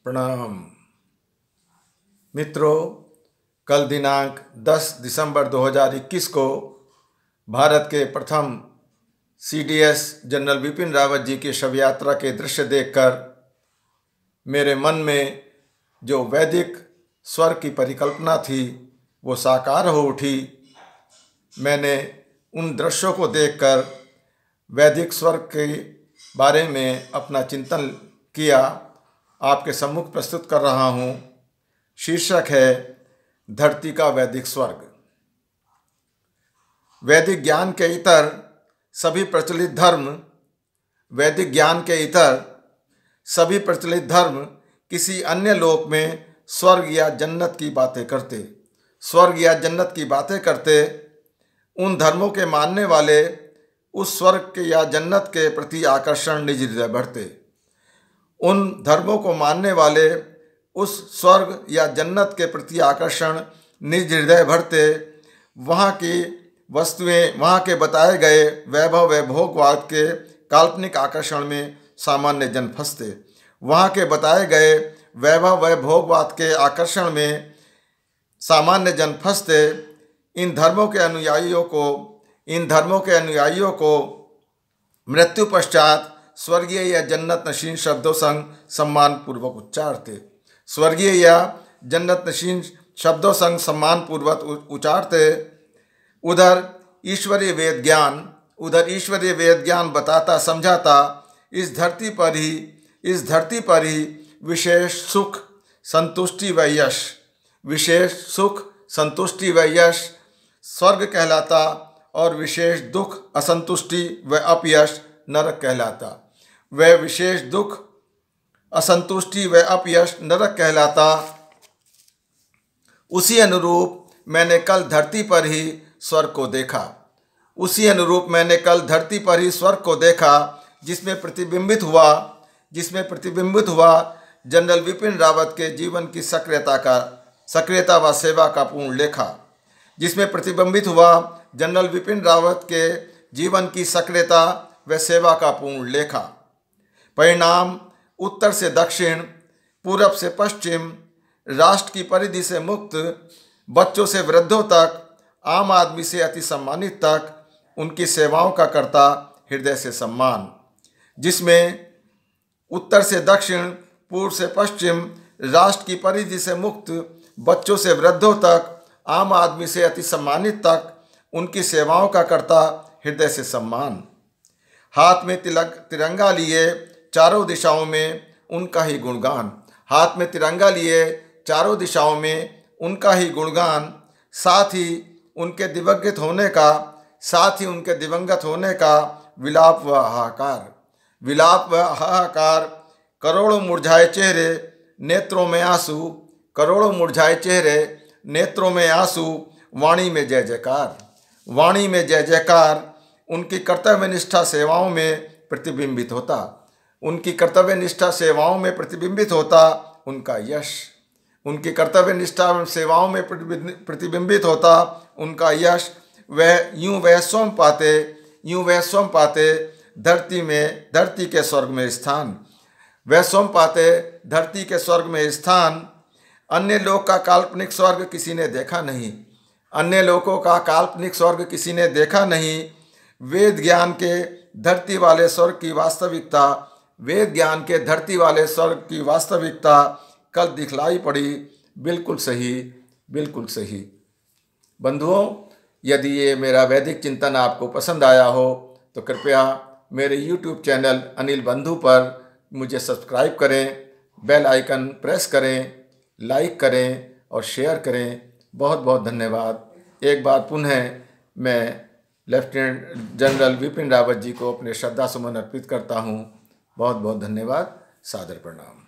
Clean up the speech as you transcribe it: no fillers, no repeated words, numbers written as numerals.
प्रणाम मित्रों। कल दिनांक 10 दिसंबर 2021 को भारत के प्रथम CDS जनरल बिपिन रावत जी की शव यात्रा के दृश्य देखकर मेरे मन में जो वैदिक स्वर्ग की परिकल्पना थी वो साकार हो उठी। मैंने उन दृश्यों को देखकर वैदिक स्वर्ग के बारे में अपना चिंतन किया, आपके सम्मुख प्रस्तुत कर रहा हूँ। शीर्षक है धरती का वैदिक स्वर्ग। वैदिक ज्ञान के इतर सभी प्रचलित धर्म वैदिक ज्ञान के इतर सभी प्रचलित धर्म किसी अन्य लोक में स्वर्ग या जन्नत की बातें करते। स्वर्ग या जन्नत की बातें करते उन धर्मों के मानने वाले उस स्वर्ग के या जन्नत के प्रति आकर्षण निज हृदय बढ़ते। उन धर्मों को मानने वाले उस स्वर्ग या जन्नत के प्रति आकर्षण निज हृदय भरते। वहाँ की वस्तुएं, वहाँ के बताए गए वैभव व भोगवाद के काल्पनिक आकर्षण में सामान्य जन फंसते। वहाँ के बताए गए वैभव व भोगवाद के आकर्षण में सामान्य जन फंसते। इन धर्मों के अनुयायियों को मृत्यु पश्चात स्वर्गीय या जन्नत नशीन शब्दों संग सम्मान पूर्वक उच्चारते। स्वर्गीय या जन्नत नशीन शब्दों संग सम्मान पूर्वक उच्चारते। उधर ईश्वरीय वेद ज्ञान बताता समझाता इस धरती पर ही विशेष सुख संतुष्टि व यश स्वर्ग कहलाता और विशेष दुख असंतुष्टि व अपयश नरक कहलाता। वह विशेष दुख असंतुष्टि व अपयश नरक कहलाता। उसी अनुरूप मैंने कल धरती पर ही स्वर्ग को देखा जिसमें प्रतिबिंबित हुआ जनरल बिपिन रावत के जीवन की सक्रियता व सेवा का पूर्ण लेखा। जिसमें प्रतिबिंबित हुआ जनरल बिपिन रावत के जीवन की सक्रियता व सेवा का पूर्ण लेखा। परिणाम उत्तर से दक्षिण, पूरब से पश्चिम, राष्ट्र की परिधि से मुक्त, बच्चों से वृद्धों तक, आम आदमी से अति सम्मानित तक उनकी सेवाओं का करता हृदय से सम्मान। जिसमें उत्तर से दक्षिण, पूर्व से पश्चिम, राष्ट्र की परिधि से मुक्त, बच्चों से वृद्धों तक, आम आदमी से अति सम्मानित तक उनकी सेवाओं का करता हृदय से सम्मान। हाथ में तिरंगा लिए चारों दिशाओं में उनका ही गुणगान। हाथ में तिरंगा लिए चारों दिशाओं में उनका ही गुणगान। साथ ही उनके दिवंगत होने का विलाप व हाहाकार। करोड़ों मुरझाए चेहरे, नेत्रों में आंसू, वाणी में जय जयकार। उनकी कर्तव्यनिष्ठा सेवाओं में प्रतिबिंबित होता उनका यश। वह यूं वह सोम पाते धरती के स्वर्ग में स्थान। अन्य लोक का काल्पनिक स्वर्ग किसी ने देखा नहीं। वेद ज्ञान के धरती वाले स्वर्ग की वास्तविकता कल दिखलाई पड़ी। बिल्कुल सही। बंधुओं, यदि ये मेरा वैदिक चिंतन आपको पसंद आया हो तो कृपया मेरे YouTube चैनल अनिल बंधु पर मुझे सब्सक्राइब करें, बेल आइकन प्रेस करें, लाइक करें और शेयर करें। बहुत बहुत धन्यवाद। एक बार पुनः मैं लेफ्टिनेंट जनरल बिपिन रावत जी को अपने श्रद्धा सुमन अर्पित करता हूँ। बहुत बहुत धन्यवाद। सादर प्रणाम।